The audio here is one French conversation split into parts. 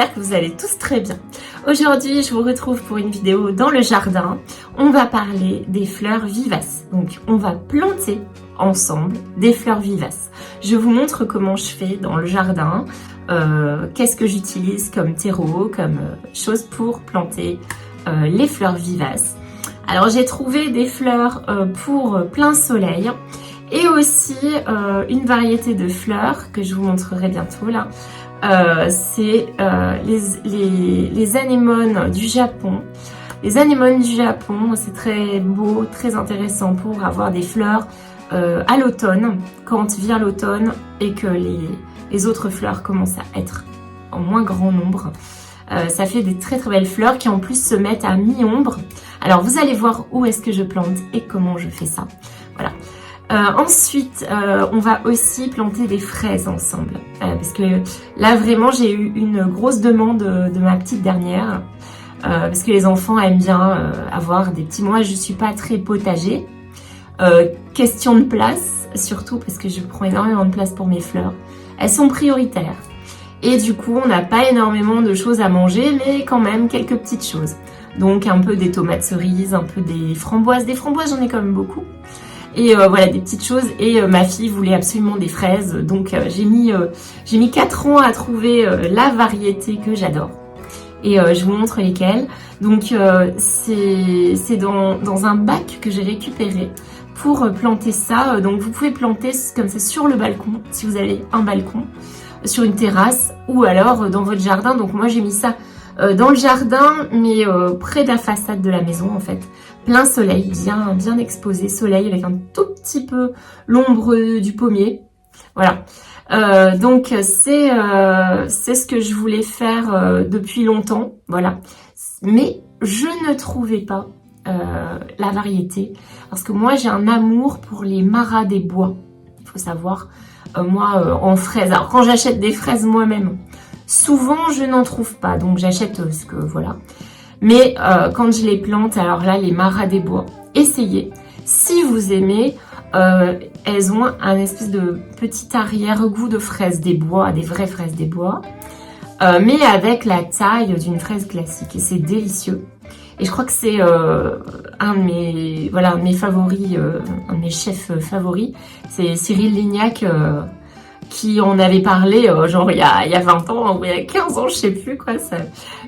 j'espère que vous allez tous très bien. Aujourd'hui, je vous retrouve pour une vidéo dans le jardin. On va parler des fleurs vivaces. Donc, on va planter ensemble des fleurs vivaces. Je vous montre comment je fais dans le jardin, qu'est-ce que j'utilise comme terreau, comme chose pour planter les fleurs vivaces. Alors, j'ai trouvé des fleurs pour plein soleil et aussi une variété de fleurs que je vous montrerai bientôt là. C'est les anémones du Japon. Les anémones du Japon, c'est très beau, très intéressant pour avoir des fleurs à l'automne, quand vient l'automne et que les autres fleurs commencent à être en moins grand nombre. Ça fait des très belles fleurs qui en plus se mettent à mi-ombre. Alors vous allez voir où est-ce que je plante et comment je fais ça. Voilà. Ensuite, on va aussi planter des fraises ensemble. Parce que là, vraiment, j'ai eu une grosse demande de ma petite dernière. Parce que les enfants aiment bien avoir des petits... Moi, je suis pas très potager. Question de place, surtout parce que je prends énormément de place pour mes fleurs. Elles sont prioritaires. Et du coup, on n'a pas énormément de choses à manger, mais quand même quelques petites choses. Donc, un peu des tomates cerises, un peu des framboises. Des framboises, j'en ai quand même beaucoup. Et voilà, des petites choses. Et ma fille voulait absolument des fraises. Donc j'ai mis 4 ans à trouver la variété que j'adore. Et je vous montre lesquelles. Donc c'est dans un bac que j'ai récupéré pour planter ça. Donc vous pouvez planter comme ça sur le balcon, si vous avez un balcon, sur une terrasse ou alors dans votre jardin. Donc moi j'ai mis ça dans le jardin, mais près de la façade de la maison en fait. Plein soleil, bien exposé, soleil avec un tout petit peu l'ombre du pommier. Voilà. Donc c'est ce que je voulais faire depuis longtemps. Voilà. Mais je ne trouvais pas la variété. Parce que moi j'ai un amour pour les maras des bois. Il faut savoir, moi en fraises. Alors quand j'achète des fraises moi-même, souvent je n'en trouve pas. Donc j'achète ce que voilà. Mais quand je les plante, alors là, les maras des bois, essayez. Si vous aimez, elles ont un espèce de petit arrière-goût de fraises des bois, des vraies fraises des bois, mais avec la taille d'une fraise classique. Et c'est délicieux. Et je crois que c'est un de mes favoris, un de mes chefs favoris. C'est Cyril Lignac qui en avait parlé genre il y a 20 ans ou il y a 15 ans, je sais plus quoi, ça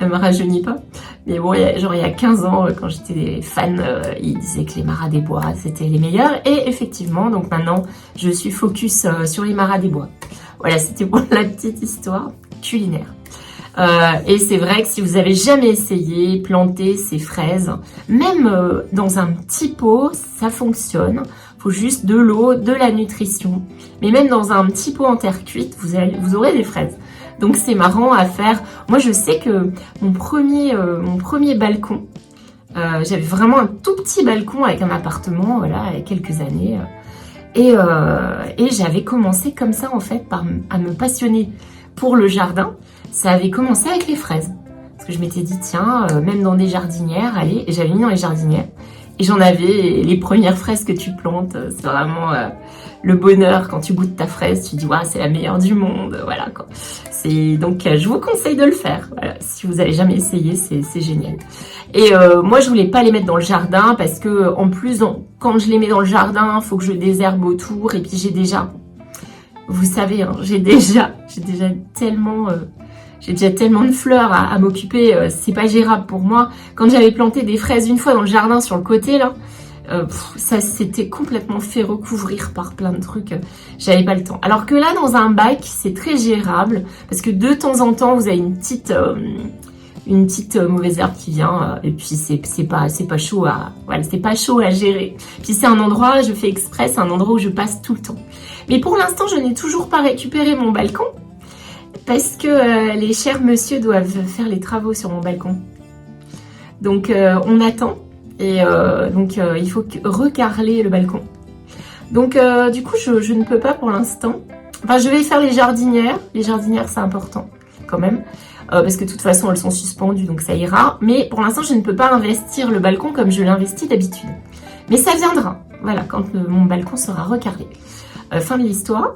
ne me rajeunit pas. Mais bon, il y a 15 ans, quand j'étais fan, il disait que les maras des bois, c'était les meilleurs. Et effectivement, donc maintenant, je suis focus sur les maras des bois. Voilà, c'était pour la petite histoire culinaire. Et c'est vrai que si vous avez jamais essayé planter ces fraises, même dans un petit pot, ça fonctionne. Faut juste de l'eau, de la nutrition. Mais même dans un petit pot en terre cuite, vous aurez des fraises. Donc c'est marrant à faire. Moi je sais que mon premier balcon, j'avais vraiment un tout petit balcon avec un appartement, voilà, il y a quelques années. Et j'avais commencé comme ça en fait à me passionner pour le jardin. Ça avait commencé avec les fraises. Parce que je m'étais dit tiens, même dans des jardinières, allez, et j'avais mis dans les jardinières. Et j'en avais les premières fraises que tu plantes, c'est vraiment le bonheur quand tu goûtes ta fraise, tu dis waouh, c'est la meilleure du monde, voilà quoi. Donc je vous conseille de le faire. Voilà, si vous avez jamais essayé, c'est génial. Et moi je voulais pas les mettre dans le jardin parce que en plus quand je les mets dans le jardin, faut que je désherbe autour et puis j'ai déjà, vous savez, hein, j'ai déjà tellement de fleurs à m'occuper, c'est pas gérable pour moi. Quand j'avais planté des fraises une fois dans le jardin sur le côté là, ça s'était complètement fait recouvrir par plein de trucs, j'avais pas le temps. Alors que là dans un bac c'est très gérable parce que de temps en temps vous avez une petite mauvaise herbe qui vient et puis c'est pas chaud à gérer. Puis c'est un endroit, je fais exprès, c'est un endroit où je passe tout le temps. Mais pour l'instant je n'ai toujours pas récupéré mon balcon. Parce que les chers monsieur doivent faire les travaux sur mon balcon. Donc on attend. Et donc il faut recarreler le balcon. Donc du coup je ne peux pas pour l'instant. Enfin je vais faire les jardinières. Les jardinières c'est important quand même. Parce que de toute façon elles sont suspendues donc ça ira. Mais pour l'instant je ne peux pas investir le balcon comme je l'investis d'habitude. Mais ça viendra. Voilà, quand mon balcon sera recarrelé. Fin de l'histoire.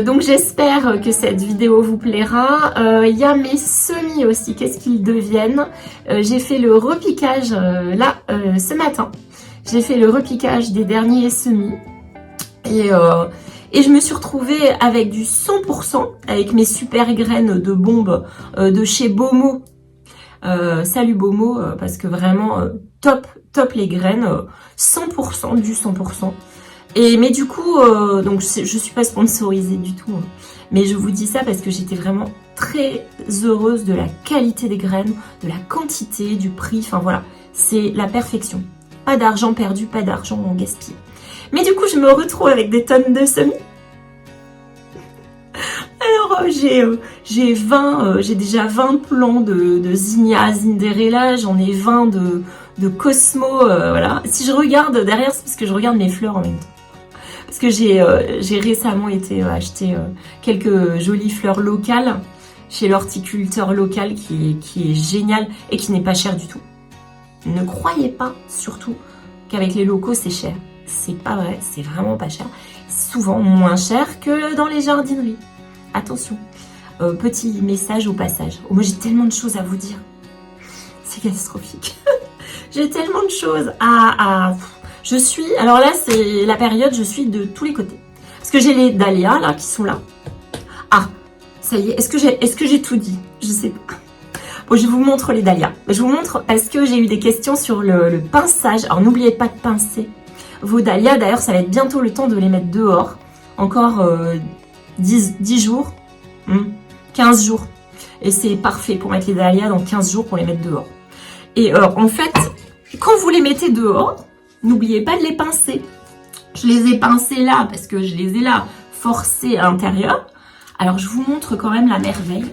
Donc j'espère que cette vidéo vous plaira. Il y a mes semis aussi, qu'est-ce qu'ils deviennent. J'ai fait le repiquage ce matin. J'ai fait le repiquage des derniers semis. Et je me suis retrouvée avec du 100%, avec mes super graines de bombe de chez Bomo. Salut Bomo, parce que vraiment top les graines, 100%, du 100%. Mais du coup, donc je suis pas sponsorisée du tout, hein, mais je vous dis ça parce que j'étais vraiment très heureuse de la qualité des graines, de la quantité, du prix, enfin voilà, c'est la perfection. Pas d'argent perdu, pas d'argent gaspillé. Mais du coup, je me retrouve avec des tonnes de semis. Alors, j'ai déjà 20 plants de Zinnia Zinderella, j'en ai 20 de Cosmo, voilà. Si je regarde derrière, c'est parce que je regarde mes fleurs en même temps. Parce que j'ai récemment été acheter quelques jolies fleurs locales chez l'horticulteur local qui est génial et qui n'est pas cher du tout. Ne croyez pas, surtout, qu'avec les locaux, c'est cher. C'est pas vrai, c'est vraiment pas cher. Souvent moins cher que dans les jardineries. Attention, petit message au passage. Oh, moi j'ai tellement de choses à vous dire. C'est catastrophique. J'ai tellement de choses alors là c'est la période, je suis de tous les côtés. Parce que j'ai les dahlias là qui sont là. Ah, ça y est, est-ce que j'ai tout dit? Je sais pas. Bon, je vous montre les dahlias. Je vous montre parce que j'ai eu des questions sur le pinçage. Alors n'oubliez pas de pincer vos dahlias. D'ailleurs, ça va être bientôt le temps de les mettre dehors. Encore 10 jours, 15 jours. Et c'est parfait pour mettre les dahlias dans 15 jours pour les mettre dehors. Et en fait, quand vous les mettez dehors, n'oubliez pas de les pincer. Je les ai pincés là parce que je les ai là forcés à l'intérieur. Alors je vous montre quand même la merveille.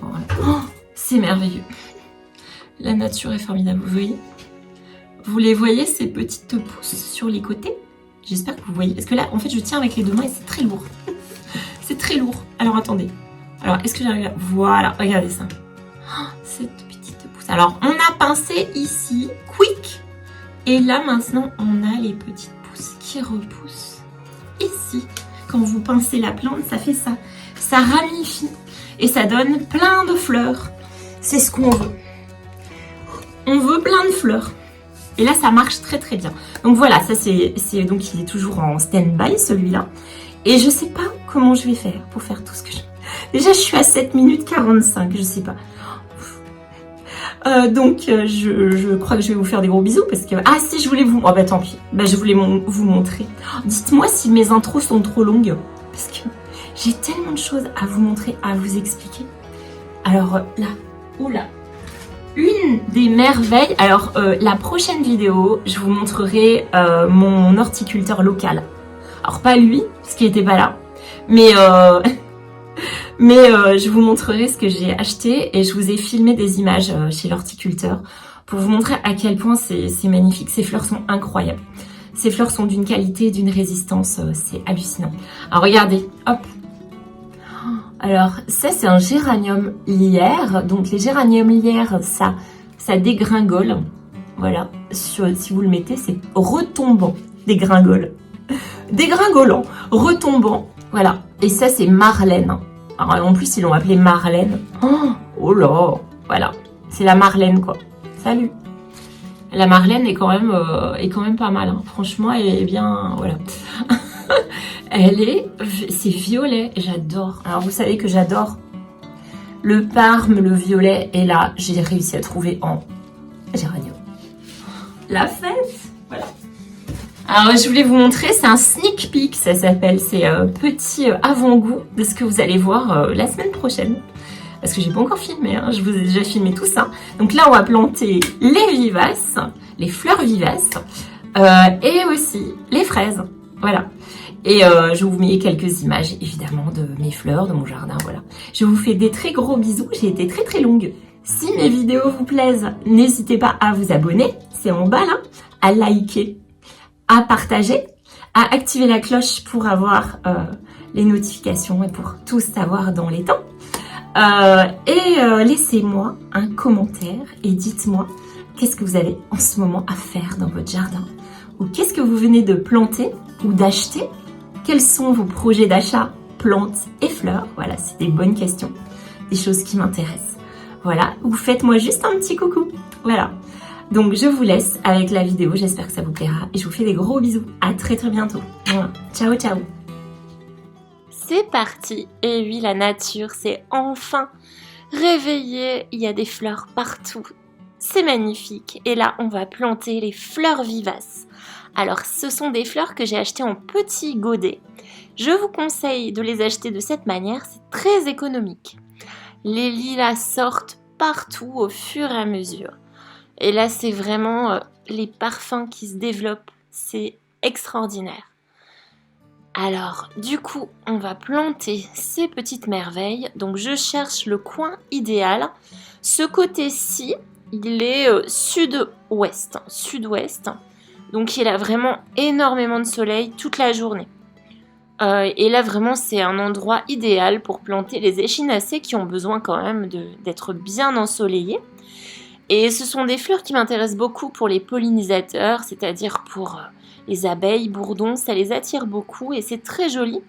Oh, c'est merveilleux. La nature est formidable, vous voyez? Vous les voyez, ces petites pousses sur les côtés? J'espère que vous voyez. Parce que là, en fait, je tiens avec les deux mains et c'est très lourd. C'est très lourd. Alors, attendez. Alors, est-ce que j'arrive à... Voilà, regardez ça. Oh, cette petite pousse. Alors, on a pincé ici, quick. Et là, maintenant, on a les petites pousses qui repoussent ici. Quand vous pincez la plante, ça fait ça. Ça ramifie. Et ça donne plein de fleurs. C'est ce qu'on veut. On veut plein de fleurs. Et là, ça marche très très bien. Donc voilà, ça c'est donc il est toujours en stand-by celui-là. Et je sais pas comment je vais faire pour faire tout ce que je... Déjà, je suis à 7 minutes 45, je sais pas. Donc, je crois que je vais vous faire des gros bisous parce que... Ah si, je voulais vous... Oh bah tant pis, bah, je voulais vous montrer. Dites-moi si mes intros sont trop longues parce que j'ai tellement de choses à vous montrer, à vous expliquer. Alors là, oula, une des merveilles... Alors, la prochaine vidéo, je vous montrerai mon horticulteur local. Alors pas lui, parce qu'il n'était pas là, mais je vous montrerai ce que j'ai acheté et je vous ai filmé des images chez l'horticulteur pour vous montrer à quel point c'est magnifique. Ces fleurs sont incroyables. Ces fleurs sont d'une qualité, d'une résistance, c'est hallucinant. Alors regardez, hop. Alors ça c'est un géranium lierre. Donc les géraniums lierre, ça dégringole. Voilà, si vous le mettez, c'est retombant, dégringole. Dégringolant, retombant, voilà. Et ça c'est Marlène. Alors en plus ils l'ont appelé Marlène. Oh là, voilà. C'est la Marlène quoi. Salut. La Marlène est quand même pas mal. Hein. Franchement, elle est bien, voilà. C'est violet. J'adore. Alors vous savez que j'adore le parme, le violet. Et là, j'ai réussi à trouver en géranium. La fête, voilà. Alors je voulais vous montrer, c'est un sneak peek, ça s'appelle, c'est un petit avant-goût de ce que vous allez voir la semaine prochaine. Parce que j'ai pas encore filmé, hein, je vous ai déjà filmé tout ça. Donc là on va planter les vivaces, les fleurs vivaces, et aussi les fraises, voilà. Et je vous mets quelques images évidemment de mes fleurs, de mon jardin, voilà. Je vous fais des très gros bisous, j'ai été très très longue. Si mes vidéos vous plaisent, n'hésitez pas à vous abonner, c'est en bas là, à liker, à partager, à activer la cloche pour avoir les notifications et pour tout savoir dans les temps. Laissez-moi un commentaire et dites-moi qu'est-ce que vous avez en ce moment à faire dans votre jardin ou qu'est-ce que vous venez de planter ou d'acheter. quels sont vos projets d'achat, plantes et fleurs? Voilà, c'est des bonnes questions, des choses qui m'intéressent. Voilà, ou faites-moi juste un petit coucou. Voilà. Donc je vous laisse avec la vidéo, j'espère que ça vous plaira et je vous fais des gros bisous. À très bientôt. Voilà. Ciao ciao. C'est parti. Et oui, la nature s'est enfin réveillée. Il y a des fleurs partout. C'est magnifique. Et là, on va planter les fleurs vivaces. Alors, ce sont des fleurs que j'ai achetées en petits godets. Je vous conseille de les acheter de cette manière, c'est très économique. Les lilas sortent partout au fur et à mesure. Et là, c'est vraiment les parfums qui se développent. C'est extraordinaire. Alors, du coup, on va planter ces petites merveilles. Donc, je cherche le coin idéal. Ce côté-ci, il est sud-ouest. Donc, il a vraiment énormément de soleil toute la journée. Et là, vraiment, c'est un endroit idéal pour planter les échinacées qui ont besoin quand même d'être bien ensoleillées. Et ce sont des fleurs qui m'intéressent beaucoup pour les pollinisateurs, c'est-à-dire pour les abeilles, bourdons, ça les attire beaucoup et c'est très joli.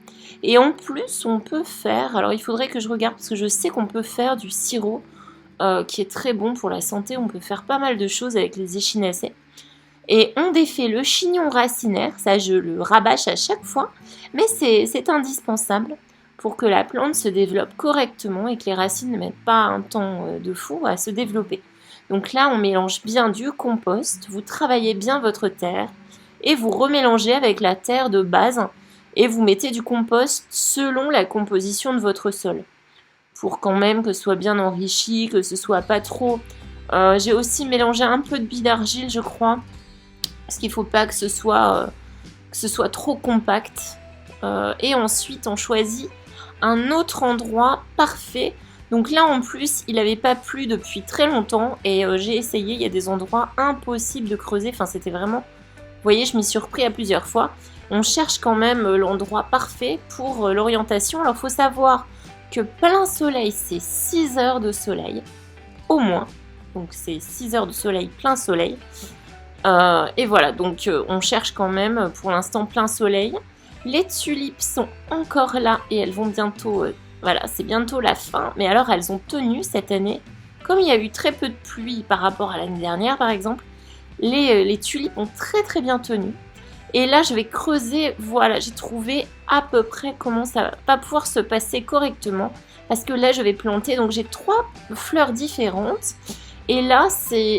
Et en plus, on peut faire, alors il faudrait que je regarde parce que je sais qu'on peut faire du sirop qui est très bon pour la santé, on peut faire pas mal de choses avec les échinacées. Et on défait le chignon racinaire, ça je le rabâche à chaque fois, mais c'est indispensable pour que la plante se développe correctement et que les racines ne mettent pas un temps de fou à se développer. Donc là, on mélange bien du compost, vous travaillez bien votre terre et vous remélangez avec la terre de base et vous mettez du compost selon la composition de votre sol pour quand même que ce soit bien enrichi, que ce soit pas trop... j'ai aussi mélangé un peu de billes d'argile, je crois, parce qu'il ne faut pas que ce soit trop compact. Et ensuite, on choisit un autre endroit parfait. Donc là, en plus, il n'avait pas plu depuis très longtemps. Et j'ai essayé, il y a des endroits impossibles de creuser. Enfin, c'était vraiment... Vous voyez, je m'y suis repris à plusieurs fois. On cherche quand même l'endroit parfait pour l'orientation. Alors, il faut savoir que plein soleil, c'est 6 heures de soleil, au moins. Donc, c'est 6 heures de soleil, plein soleil. Et voilà, donc on cherche quand même pour l'instant plein soleil. Les tulipes sont encore là et elles vont bientôt, voilà, c'est bientôt la fin. Mais alors elles ont tenu cette année, comme il y a eu très peu de pluie par rapport à l'année dernière par exemple, les tulipes ont très bien tenu. Et là je vais creuser, voilà, j'ai trouvé à peu près comment ça va pouvoir se passer correctement. Parce que là je vais planter, donc j'ai 3 fleurs différentes. Et là,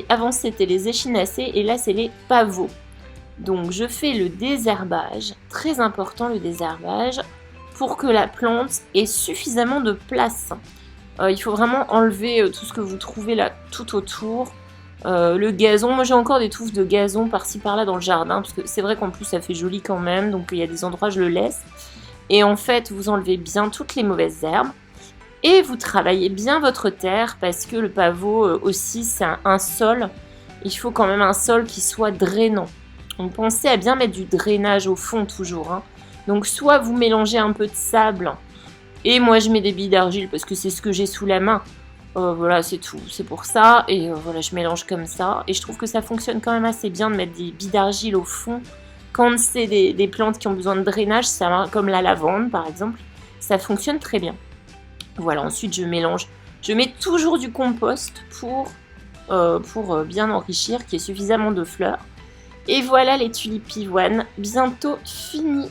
avant c'était les échinacées et là c'est les pavots. Donc je fais le désherbage, très important le désherbage, pour que la plante ait suffisamment de place. Il faut vraiment enlever tout ce que vous trouvez là tout autour. Le gazon, moi j'ai encore des touffes de gazon par-ci par-là dans le jardin, parce que c'est vrai qu'en plus ça fait joli quand même, donc il y a des endroits je le laisse. Et en fait vous enlevez bien toutes les mauvaises herbes. Et vous travaillez bien votre terre parce que le pavot aussi c'est un sol. Il faut quand même un sol qui soit drainant. Donc pensez à bien mettre du drainage au fond toujours. Hein. Donc soit vous mélangez un peu de sable et moi je mets des billes d'argile parce que c'est ce que j'ai sous la main. Voilà c'est tout, c'est pour ça. Et voilà je mélange comme ça. Et je trouve que ça fonctionne quand même assez bien de mettre des billes d'argile au fond. Quand c'est des plantes qui ont besoin de drainage, comme la lavande par exemple, ça fonctionne très bien. Voilà, ensuite je mélange. Je mets toujours du compost pour bien enrichir, qu'il y ait suffisamment de fleurs. Et voilà les tulipes pivoines, bientôt finies.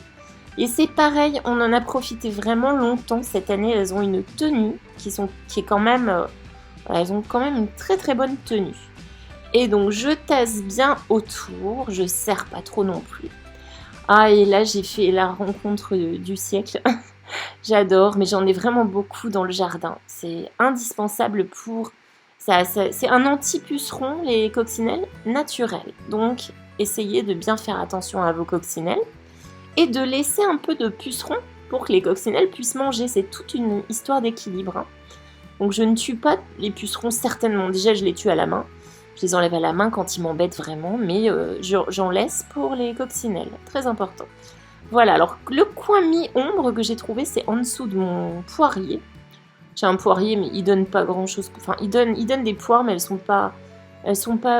Et c'est pareil, on en a profité vraiment longtemps cette année. Elles ont une tenue qui est quand même... elles ont quand même une très bonne tenue. Et donc je tasse bien autour, je serre pas trop non plus. Ah et là j'ai fait la rencontre du siècle. J'adore, mais j'en ai vraiment beaucoup dans le jardin. C'est indispensable pour... c'est un anti-puceron, les coccinelles, naturels. Donc, essayez de bien faire attention à vos coccinelles et de laisser un peu de puceron pour que les coccinelles puissent manger. C'est toute une histoire d'équilibre. Hein. Donc, je ne tue pas les pucerons, certainement. Déjà, je les tue à la main. Je les enlève à la main quand ils m'embêtent vraiment, mais j'en laisse pour les coccinelles. Très important. Voilà, alors le coin mi-ombre que j'ai trouvé, c'est en dessous de mon poirier. J'ai un poirier, mais il donne pas grand-chose. Enfin, il donne des poires, mais elles sont pas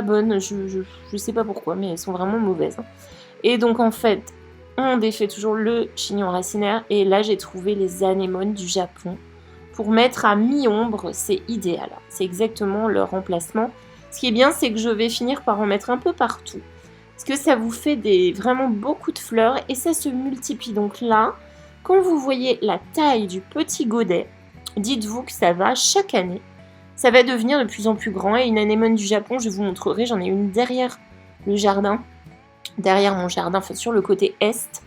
bonnes. Je sais pas pourquoi, mais elles sont vraiment mauvaises. Et donc, en fait, on défait toujours le chignon racinaire. Et là, j'ai trouvé les anémones du Japon. Pour mettre à mi-ombre, c'est idéal. C'est exactement leur emplacement. Ce qui est bien, c'est que je vais finir par en mettre un peu partout. Parce que ça vous fait vraiment beaucoup de fleurs et ça se multiplie. Donc là, quand vous voyez la taille du petit godet, dites-vous que ça va chaque année. Ça va devenir de plus en plus grand. Et une anémone du Japon, je vous montrerai, j'en ai une derrière le jardin. Derrière mon jardin, enfin sur le côté est.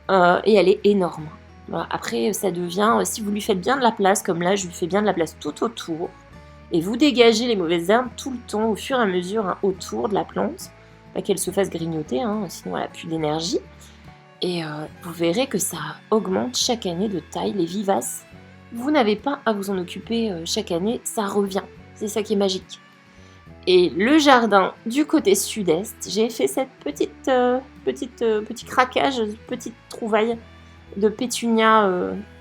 Et elle est énorme. Voilà. Après, ça devient, si vous lui faites bien de la place, comme là, je lui fais bien de la place tout autour. Et vous dégagez les mauvaises herbes tout le temps, au fur et à mesure, autour de la plante. Pas qu'elle se fasse grignoter, sinon elle n'a plus d'énergie. Et vous verrez que ça augmente chaque année de taille, les vivaces. Vous n'avez pas à vous en occuper chaque année, ça revient. C'est ça qui est magique. Et le jardin du côté sud-est, j'ai fait cette petit craquage, petite trouvaille de pétunias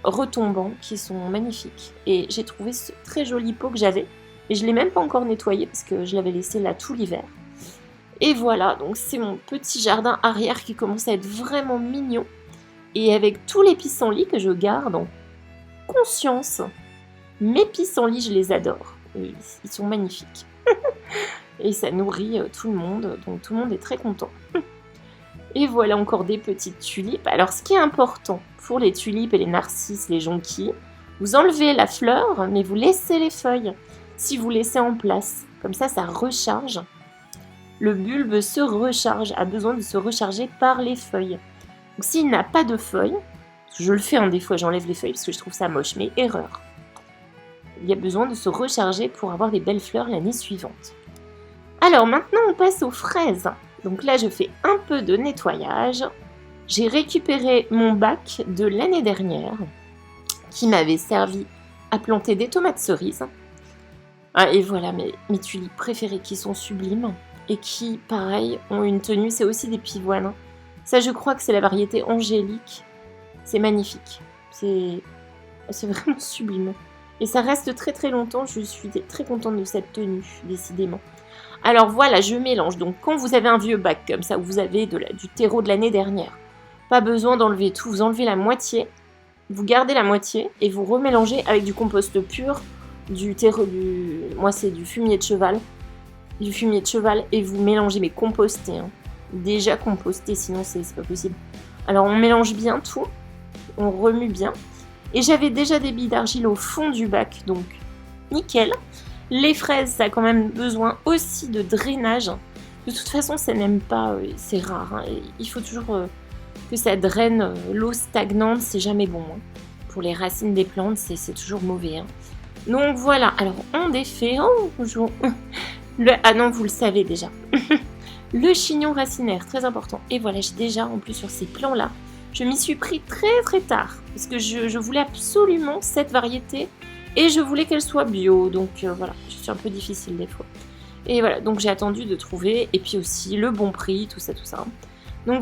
retombants qui sont magnifiques. Et j'ai trouvé ce très joli pot que j'avais. Et je ne l'ai même pas encore nettoyé parce que je l'avais laissé là tout l'hiver. Et voilà, donc c'est mon petit jardin arrière qui commence à être vraiment mignon. Et avec tous les pissenlits que je garde en conscience, mes pissenlits, je les adore. Ils sont magnifiques. Et ça nourrit tout le monde, donc tout le monde est très content. Et voilà encore des petites tulipes. Alors ce qui est important pour les tulipes et les narcisses, les jonquilles, vous enlevez la fleur, mais vous laissez les feuilles. Si vous laissez en place, comme ça recharge. Le bulbe se recharge, a besoin de se recharger par les feuilles. Donc s'il n'a pas de feuilles, je le fais des fois, j'enlève les feuilles parce que je trouve ça moche, mais erreur. Il y a besoin de se recharger pour avoir des belles fleurs l'année suivante. Alors maintenant on passe aux fraises. Donc là je fais un peu de nettoyage. J'ai récupéré mon bac de l'année dernière qui m'avait servi à planter des tomates cerises. Et voilà mes tulipes préférées qui sont sublimes et qui, pareil, ont une tenue. C'est aussi des pivoines. Ça, je crois que c'est la variété angélique. C'est magnifique. C'est vraiment sublime. Et ça reste très très longtemps. Je suis très contente de cette tenue, décidément. Alors voilà, je mélange. Donc quand vous avez un vieux bac comme ça, où vous avez du terreau de l'année dernière, pas besoin d'enlever tout. Vous enlevez la moitié, vous gardez la moitié et vous remélangez avec du compost pur, du terreau, moi c'est du fumier de cheval. Du fumier de cheval et vous mélangez, mais composté. Déjà composté, sinon c'est pas possible. Alors on mélange bien tout, on remue bien. Et j'avais déjà des billes d'argile au fond du bac, donc nickel. Les fraises, ça a quand même besoin aussi de drainage. De toute façon, ça n'aime pas, c'est rare. Il faut toujours que ça draine. L'eau stagnante, c'est jamais bon. Pour les racines des plantes, c'est toujours mauvais. Donc voilà, alors on défait. Oh, bonjour. Ah non, vous le savez déjà. Le chignon racinaire, très important. Et voilà, j'ai déjà, en plus sur ces plants-là, je m'y suis pris très très tard. Parce que je voulais absolument cette variété. Et je voulais qu'elle soit bio. Donc voilà, je suis un peu difficile des fois. Et voilà, donc j'ai attendu de trouver. Et puis aussi le bon prix, tout ça. Donc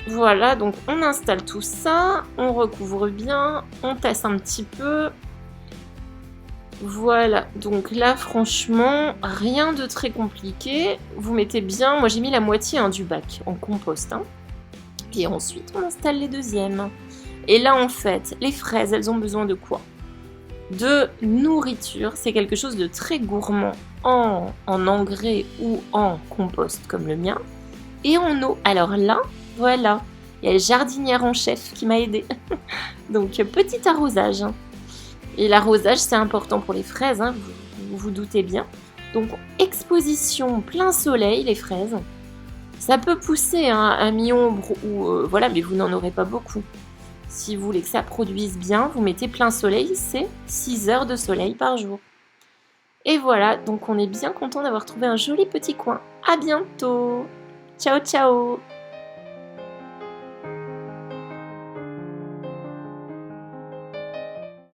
voilà, donc on installe tout ça. On recouvre bien. On tasse un petit peu. Voilà, donc là franchement, rien de très compliqué. Vous mettez bien, moi j'ai mis la moitié du bac en compost. Et ensuite on installe les deuxièmes. Et là en fait, les fraises, elles ont besoin de quoi? De nourriture, c'est quelque chose de très gourmand en engrais ou en compost comme le mien. Et en eau, alors là, voilà, il y a la jardinière en chef qui m'a aidée. Donc petit arrosage. Et l'arrosage, c'est important pour les fraises, vous vous doutez bien. Donc, exposition plein soleil, les fraises. Ça peut pousser à mi-ombre, voilà, mais vous n'en aurez pas beaucoup. Si vous voulez que ça produise bien, vous mettez plein soleil, c'est 6 heures de soleil par jour. Et voilà, donc on est bien content d'avoir trouvé un joli petit coin. À bientôt. Ciao, ciao.